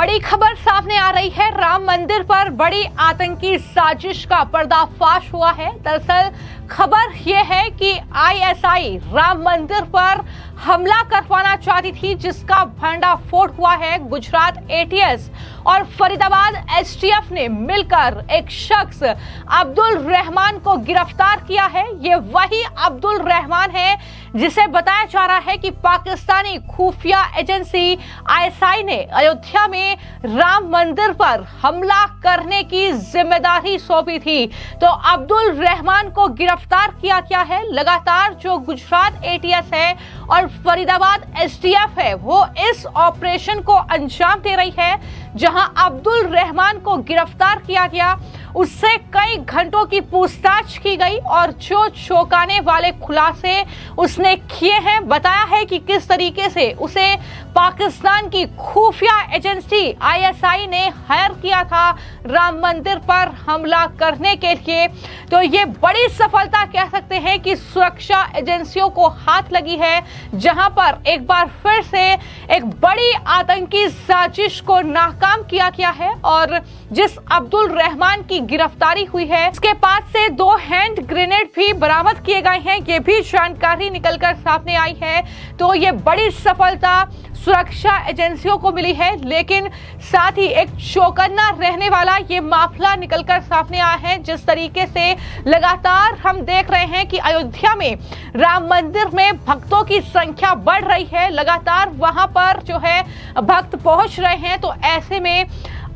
बड़ी खबर सामने आ रही है। राम मंदिर पर बड़ी आतंकी साजिश का पर्दाफाश हुआ है। दरअसल खबर यह है कि आईएसआई राम मंदिर पर हमला करवाना चाहती थी, जिसका भंडाफोड़ हुआ है। गुजरात एटीएस और फरीदाबाद एसटीएफ ने मिलकर एक शख्स अब्दुल रहमान को गिरफ्तार किया है। ये वही अब्दुल रहमान है जिसे बताया जा रहा है कि पाकिस्तानी खुफिया एजेंसी आईएसआई ने अयोध्या में राम मंदिर पर हमला करने की जिम्मेदारी सौंपी थी। तो अब्दुल रहमान को गिरफ्तार किया गया है। लगातार जो गुजरात एटीएस है और फरीदाबाद एसटीएफ है, वो इस ऑपरेशन को अंजाम दे रही है। जहां अब्दुल रहमान को गिरफ्तार किया गया, उससे कई घंटों की पूछताछ की गई और जो चौंकाने वाले खुलासे उसने किए हैं, बताया है कि किस तरीके से उसे पाकिस्तान की खुफिया एजेंसी आईएसआई ने हायर किया था राम मंदिर पर हमला करने के लिए। तो ये बड़ी सफलता कह सकते हैं कि सुरक्षा एजेंसियों को हाथ लगी है, जहां पर एक बार फिर से एक बड़ी आतंकी साजिश को नाकाम किया गया है। और जिस अब्दुल रहमान की गिरफ्तारी हुई है, इसके पास से 2 हैंड ग्रेनेड भी बरामद किए गए हैं। ये भी जानकारी निकलकर सामने आई है। तो ये बड़ी सफलता सुरक्षा एजेंसियों को मिली है, लेकिन साथ ही एक चौंकना रहने वाला ये मामला निकलकर सामने आया है। जिस तरीके से लगातार हम देख रहे हैं कि अयोध्या में राम मंदिर में भक्तों की संख्या बढ़ रही है, लगातार वहां पर जो है भक्त पहुंच रहे हैं। तो ऐसे में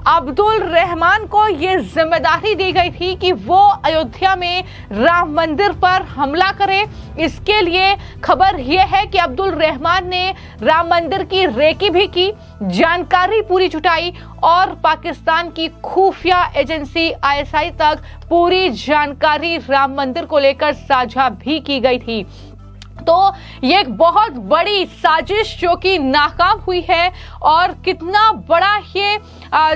अब्दुल रहमान को ये जिम्मेदारी दी गई थी कि वो अयोध्या में राम मंदिर पर हमला करे। इसके लिए खबर यह है कि अब्दुल रहमान ने राम मंदिर की रेकी भी की, जानकारी पूरी जुटाई और पाकिस्तान की खुफिया एजेंसी आईएसआई तक पूरी जानकारी राम मंदिर को लेकर साझा भी की गई थी। तो ये एक बहुत बड़ी साजिश जो कि नाकाम हुई है। और कितना बड़ा ये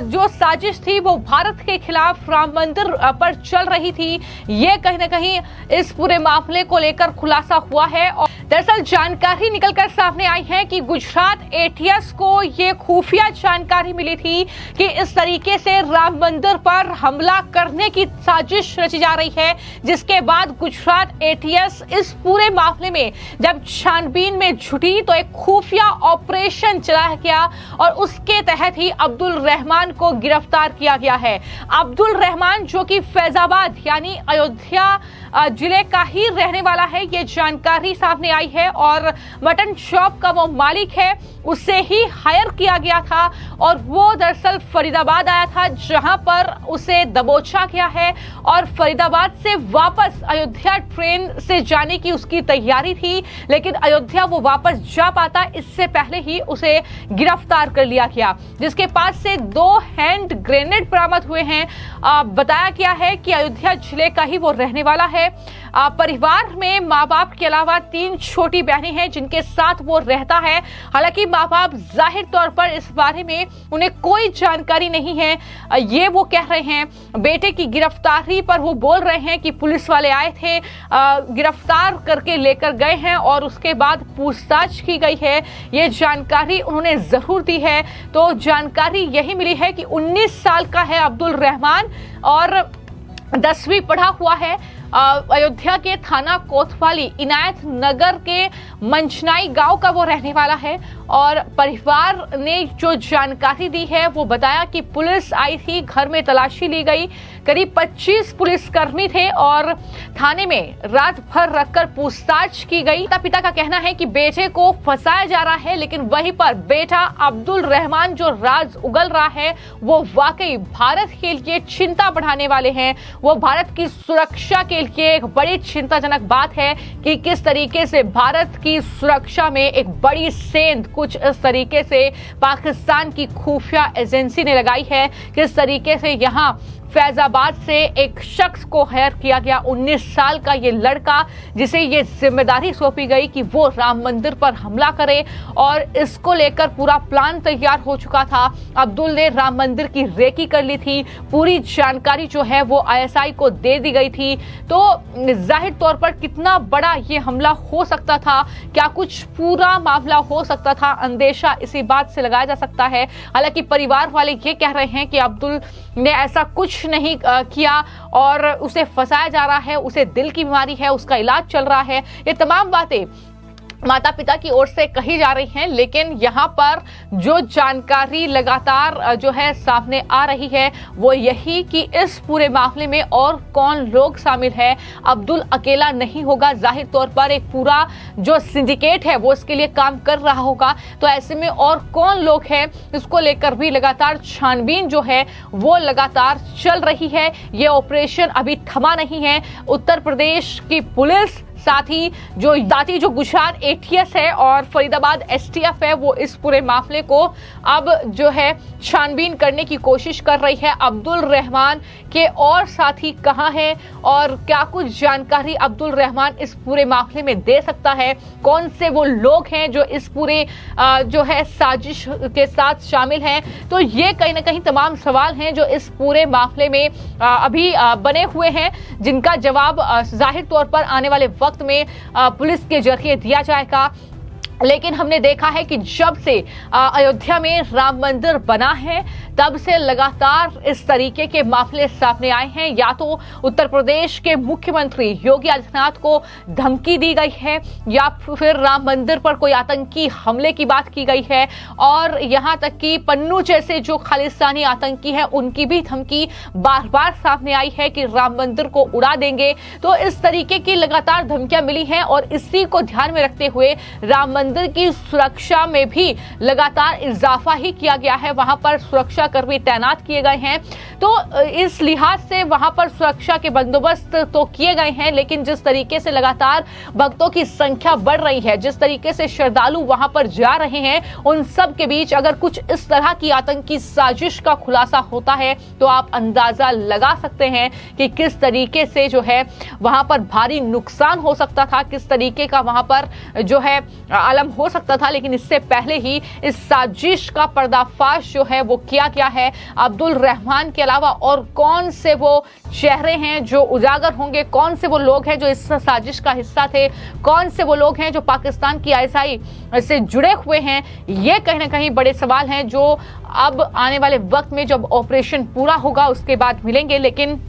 जो साजिश थी वो भारत के खिलाफ राम मंदिर पर चल रही थी, ये कहीं ना कहीं इस पूरे मामले को लेकर खुलासा हुआ है। और दरअसल जानकारी निकलकर सामने आई है कि गुजरात एटीएस को ये खुफिया जानकारी मिली थी कि इस तरीके से राम मंदिर पर हमला करने की साजिश रची जा रही है। जिसके बाद गुजरात एटीएस इस पूरे मामले में जब छानबीन में जुटी तो एक खुफिया ऑपरेशन चलाया गया और उसके तहत ही अब्दुल रहमान को गिरफ्तार किया गया है। अब्दुल रहमान जो कि फैजाबाद यानी अयोध्या जिले का ही रहने वाला है, ये जानकारी सामने आई है। और मटन शॉप का वो मालिक है, उसे ही हायर किया गया था और वो दरअसल फरीदाबाद आया था, जहां पर उसे दबोचा गया है। और फरीदाबाद से वापस अयोध्या ट्रेन से जाने की उसकी तैयारी थी, लेकिन अयोध्या वो वापस जा पाता इससे पहले ही उसे गिरफ्तार कर लिया गया। जिसके पास से 2 हैंड ग्रेनेड बरामद हुए हैं। बताया गया है कि अयोध्या जिले का ही वो रहने वाला है। परिवार में माँ बाप के अलावा 3 छोटी बहनें हैं जिनके साथ वो रहता है। हालांकि माँ बाप जाहिर तौर पर इस बारे में उन्हें कोई जानकारी नहीं है, ये वो कह रहे हैं। बेटे की गिरफ्तारी पर वो बोल रहे हैं कि पुलिस वाले आए थे, गिरफ्तार करके लेकर गए हैं और उसके बाद पूछताछ की गई है, ये जानकारी उन्होंने जरूर दी है। तो जानकारी यही मिली है कि 19 साल का है अब्दुल रहमान और 10वीं पढ़ा हुआ है। अयोध्या के थाना कोतवाली इनायत नगर के मंचनाई गांव का वो रहने वाला है। और परिवार ने जो जानकारी दी है वो बताया कि पुलिस आई थी, घर में तलाशी ली गई, करीब 25 पुलिसकर्मी थे और थाने में रात भर रखकर पूछताछ की गई। पिता का कहना है कि बेटे को फंसाया जा रहा है, लेकिन वहीं पर बेटा अब्दुल रहमान जो राज उगल रहा है वो वाकई भारत के लिए चिंता बढ़ाने वाले हैं। वो भारत की सुरक्षा के लिए एक बड़ी चिंताजनक बात है कि किस तरीके से भारत की सुरक्षा में एक बड़ी सेंध कुछ इस तरीके से पाकिस्तान की खुफिया एजेंसी ने लगाई है, किस तरीके से यहाँ फैजाबाद से एक शख्स को हायर किया गया। 19 साल का ये लड़का, जिसे ये जिम्मेदारी सौंपी गई कि वो राम मंदिर पर हमला करे, और इसको लेकर पूरा प्लान तैयार हो चुका था। अब्दुल ने राम मंदिर की रेकी कर ली थी, पूरी जानकारी जो है वो आईएसआई को दे दी गई थी। तो जाहिर तौर पर कितना बड़ा ये हमला हो सकता था, क्या कुछ पूरा मामला हो सकता था, अंदेशा इसी बात से लगाया जा सकता है। हालांकि परिवार वाले ये कह रहे हैं कि अब्दुल ने ऐसा कुछ नहीं किया और उसे फंसाया जा रहा है, उसे दिल की बीमारी है, उसका इलाज चल रहा है। ये तमाम बातें माता पिता की ओर से कही जा रही हैं, लेकिन यहाँ पर जो जानकारी लगातार जो है सामने आ रही है वो यही कि इस पूरे मामले में और कौन लोग शामिल है। अब्दुल अकेला नहीं होगा, जाहिर तौर पर एक पूरा जो सिंडिकेट है वो इसके लिए काम कर रहा होगा। तो ऐसे में और कौन लोग हैं, इसको लेकर भी लगातार छानबीन जो है वो लगातार चल रही है। ये ऑपरेशन अभी थमा नहीं है। उत्तर प्रदेश की पुलिस, साथ ही जो गुजरात एटीएस है और फरीदाबाद एसटीएफ है, वो इस पूरे मामले को अब जो है छानबीन करने की कोशिश कर रही है। अब्दुल रहमान के और साथी कहां हैं और क्या कुछ जानकारी अब्दुल रहमान इस पूरे मामले में दे सकता है, कौन से वो लोग हैं जो इस पूरे जो है साजिश के साथ शामिल हैं। तो ये कहीं ना कहीं तमाम सवाल हैं जो इस पूरे मामले में अभी बने हुए हैं, जिनका जवाब जाहिर तौर पर आने वाले वक्त में पुलिस के जरिए दिया जाएगा। लेकिन हमने देखा है कि जब से अयोध्या में राम मंदिर बना है तब से लगातार इस तरीके के मामले सामने आए हैं। या तो उत्तर प्रदेश के मुख्यमंत्री योगी आदित्यनाथ को धमकी दी गई है, या फिर राम मंदिर पर कोई आतंकी हमले की बात की गई है, और यहां तक कि पन्नू जैसे जो खालिस्तानी आतंकी हैं उनकी भी धमकी बार बार सामने आई है कि राम मंदिर को उड़ा देंगे। तो इस तरीके की लगातार धमकियां मिली हैं और इसी को ध्यान में रखते हुए राम मंदिर की सुरक्षा में भी लगातार इजाफा ही किया गया है। वहां पर सुरक्षा कर्मी तैनात किए गए हैं। तो इस लिहाज से वहां पर सुरक्षा के बंदोबस्त तो किए गए हैं, लेकिन जिस तरीके से लगातार भक्तों की संख्या बढ़ रही है, जिस तरीके से श्रद्धालु वहां पर जा रहे हैं, उन सब के बीच अगर कुछ इस तरह की आतंकी साजिश का खुलासा होता है तो आप अंदाजा लगा सकते हैं कि किस तरीके से जो है वहां पर भारी नुकसान हो सकता था, किस तरीके का वहां पर जो है आलम हो सकता था। लेकिन इससे पहले ही इस साजिश का पर्दाफाश जो है वो किया गया है। अब्दुल रहमान के अलावा और कौन से वो चेहरे हैं जो उजागर होंगे, कौन से वो लोग हैं जो इस साजिश का हिस्सा थे, कौन से वो लोग हैं जो पाकिस्तान की आईएसआई से जुड़े हुए हैं, ये कहीं ना कहीं बड़े सवाल हैं जो अब आने वाले वक्त में जब ऑपरेशन पूरा होगा उसके बाद मिलेंगे। लेकिन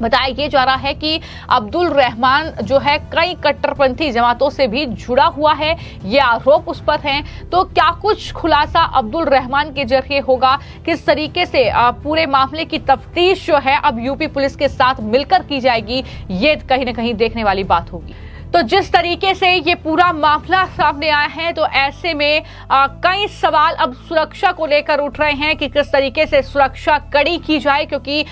बताया ये जा रहा है कि अब्दुल रहमान जो है कई कट्टरपंथी जमातों से भी जुड़ा हुआ है, ये आरोप उस पर हैं। तो क्या कुछ खुलासा अब्दुल रहमान के जरिए होगा, किस तरीके से पूरे मामले की तफ्तीश जो है अब यूपी पुलिस के साथ मिलकर की जाएगी, ये कहीं ना कहीं देखने वाली बात होगी। तो जिस तरीके से ये पूरा मामला सामने आया है, तो ऐसे में कई सवाल अब सुरक्षा को लेकर उठ रहे हैं कि किस तरीके से सुरक्षा कड़ी की जाए, क्योंकि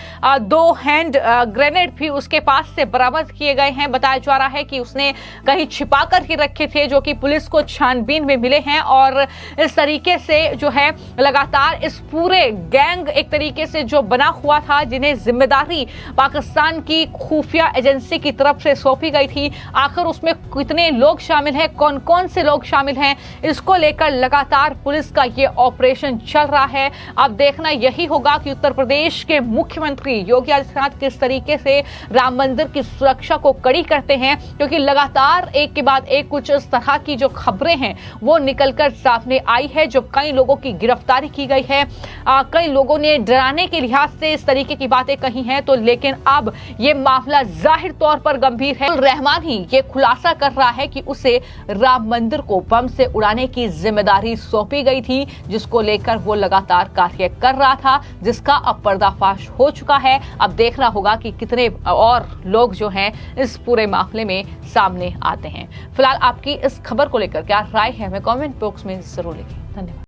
2 हैंड ग्रेनेड भी उसके पास से बरामद किए गए हैं। बताया जा रहा है कि उसने कहीं छिपा कर ही रखे थे, जो कि पुलिस को छानबीन में मिले हैं। और इस तरीके से जो है लगातार इस पूरे गैंग एक तरीके से जो बना हुआ था, जिन्हें जिम्मेदारी पाकिस्तान की खुफिया एजेंसी की तरफ से सौंपी गई थी, आखिर उसमें कितने लोग शामिल हैं, कौन कौन से लोग शामिल हैं, इसको लेकर लगातार पुलिस का ये ऑपरेशन चल रहा है। अब देखना यही होगा कि उत्तर प्रदेश के मुख्यमंत्री योगी आदित्यनाथ किस तरीके से राम मंदिर की सुरक्षा को कड़ी करते हैं, क्योंकि लगातार एक के बाद एक कुछ इस तरह की जो खबरें हैं वो निकलकर सामने आई है। जो कई लोगों की गिरफ्तारी की गई है, कई लोगों ने डराने के लिहाज से इस तरीके की बातें कही हैं। तो लेकिन अब ये मामला जाहिर तौर पर गंभीर है। रहमान ही ये खुलासा कर रहा है कि उसे राम मंदिर को बम से उड़ाने की जिम्मेदारी सौंपी गई थी, जिसको लेकर वो लगातार कार्य कर रहा था, जिसका अब पर्दाफाश हो चुका है। अब देखना होगा कि कितने और लोग जो हैं इस पूरे मामले में सामने आते हैं। फिलहाल आपकी इस खबर को लेकर क्या राय है, हमें कमेंट बॉक्स में जरूर लिखें। धन्यवाद।